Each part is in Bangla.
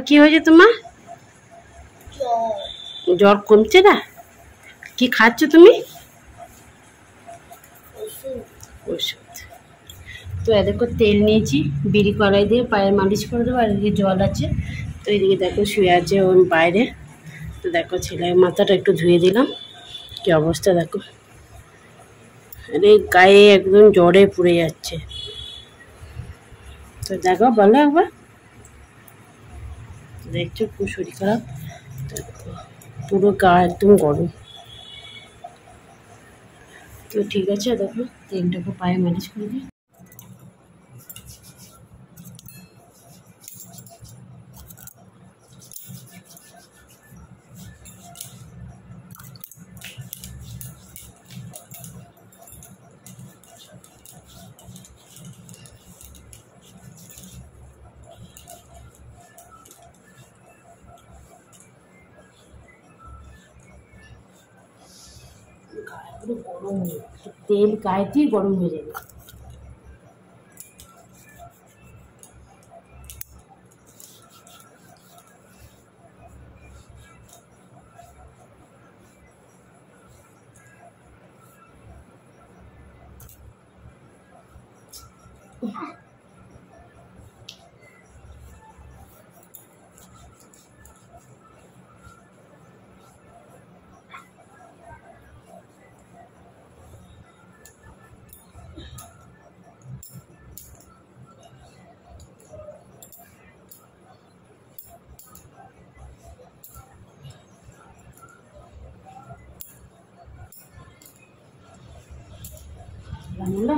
কি হয়েছে তোমার? জ্বর কমছে না? কি খাচ্ছ তুমি? ওষুধ। তো দেখো তেল নিয়েছি, বিড়ি কড়াই দিয়ে পায়ে মালিশ করে দেবো। আর এদিকে জল আছে, তো এদিকে দেখো শুয়ে আছে ওর বাইরে। তো দেখো ছেলের মাথাটা একটু ধুয়ে দিলাম। কি অবস্থা দেখো, আরে গায়ে একদম জ্বরে পুড়ে যাচ্ছে। তো দেখো বলো একবার, দেখছো পুরো শরীর খারাপ, পুরো গা একদম গরম। তো ঠিক আছে, দেখো তেলটাকে পায়ে মালিশ করে দিই। গায়ে পুরো গরম হয়ে যাচ্ছে, তেল গায়েতেই গরম হয়ে যাবে। রান্না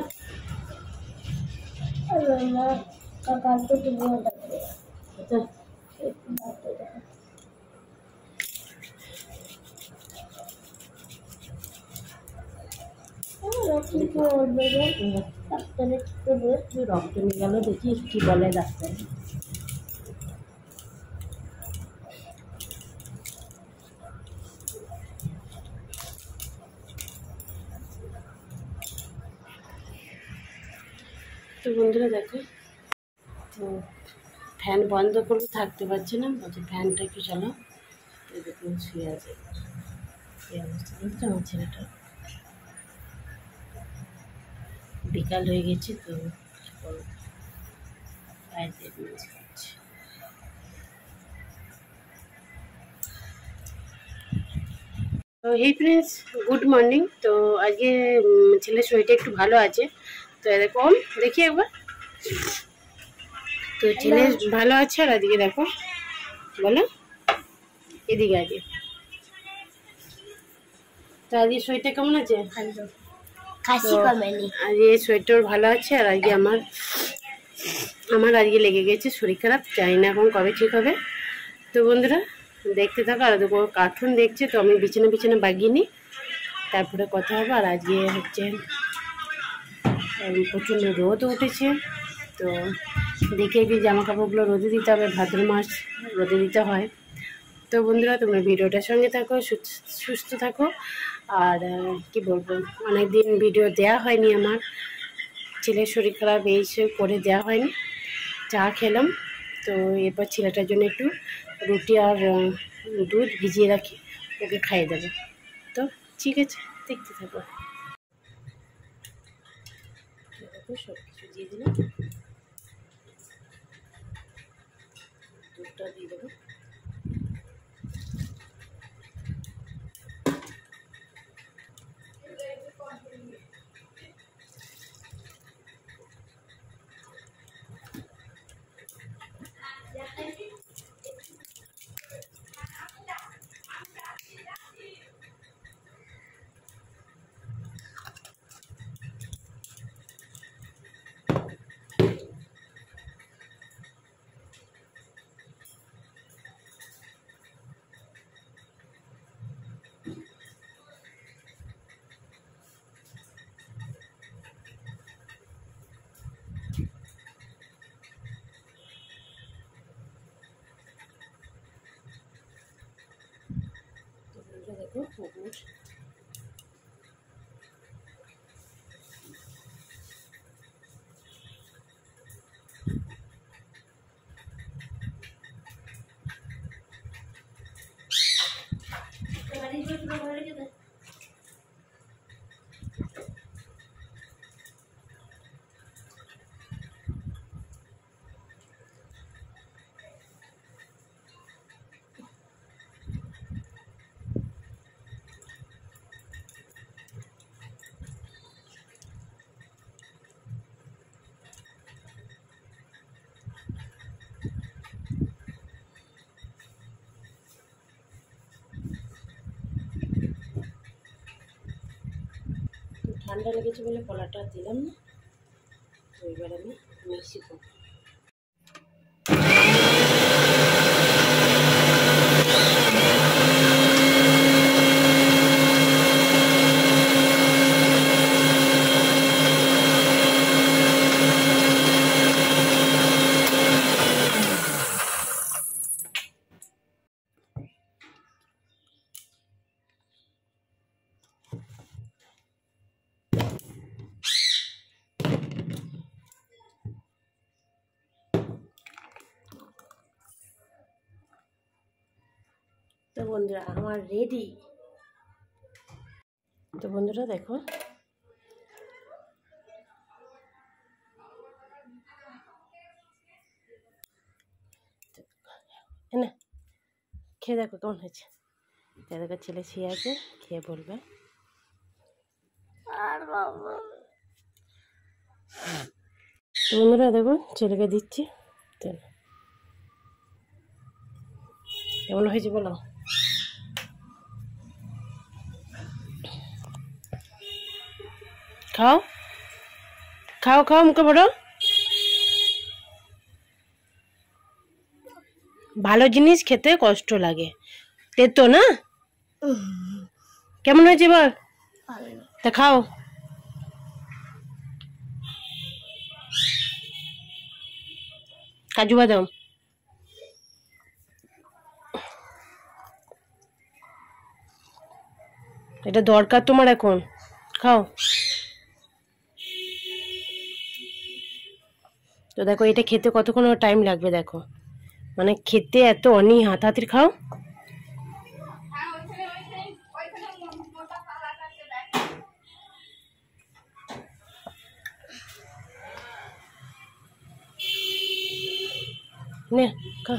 রক্ত নিয়ে গেল, দেখি কি বলে ডাক্তার। তো বন্ধুরা দেখো, তো ফ্যান বন্ধ করলে থাকতে পারছি না, বলছে ফ্যানটা একটু চালাও। তো দেখুন শুয়ে আছে, এই অবস্থা দেখছো আমার ছেলেটা। বিকাল হয়ে গেছে, তো পায়েতে মাছ খাচ্ছে। তো এই ফ্রেন্ডস, গুড মর্নিং। তো আজকে ছেলের শরীরটা একটু ভালো আছে। তো এরকম দেখি একবার, তো ছেলে ভালো আছে। আর এদিকে দেখো, বলো এদিকে আগে, তো আজকে শরীরটা কেমন আছে? আজকে শরীরটাও ভালো আছে। আর আজকে আমার আজকে লেগে গেছে শরীর খারাপ, জানি না এখন কবে ঠিক হবে। তো বন্ধুরা দেখতে থাকো। আর দেখো কার্টুন দেখছে, তো আমি বিছানা বিছানা বাগিয়ে নিই, তারপরে কথা হবে। আর আজকে হচ্ছে প্রচণ্ড রোদ উঠেছে, তো দেখে কি জামা কাপড়গুলো রোদে দিতে হবে, ভাদ্র মাস রোদে দিতে হয়। তো বন্ধুরা তোমরা ভিডিওটার সঙ্গে থাকো, সুস্থ থাকো। আর কি বলবো, অনেক দিন ভিডিও দেওয়া হয়নি, আমার ছেলের শরীর খারাপ এই সব করে দেওয়া হয়নি। চা খেলাম, তো এরপর ছেলেটার জন্য একটু রুটি আর দুধ ভিজিয়ে রাখি, ওকে খাইয়ে দেবো। তো ঠিক আছে, দেখতে থাকো। সব কিছু দিয়ে দিলাম, দুধটা দিয়ে দেবো। দেখো সবুজ, ঠান্ডা লেগেছে বলে কলাটা দিলাম না, তো এবার আমি মিক্সি করব। তো বন্ধুরা আমার রেডি। তো বন্ধুরা দেখো, না খেয়ে দেখো কেমন হয়েছে। দেখো ছেলে শুয়ে আছে, খেয়ে বলবে। তো বন্ধুরা দেখো ছেলেকে দিচ্ছি, কেমন হয়েছে বলো। খাও খাও খাও, মুখে পড়ো। ভালো জিনিস খেতে কষ্ট লাগে, তেতো না? কেমন হয়েছে বল, তা খাও। কাজু বাদাম এটা দরকার তোমার এখন, খাও। তো দেখো এটা খেতে কতক্ষণ টাইম লাগবে দেখো, মানে খেতে এত অনি হাতাহাতির। খাও। নে খা।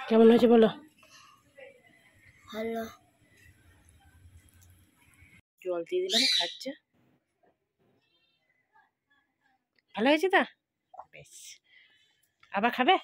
কেমন হয়েছে বলো। ভালো। জল দিয়ে দিলাম, খাচ্ছে। ভালো হয়েছে তা? বেশ, আবার খাবে?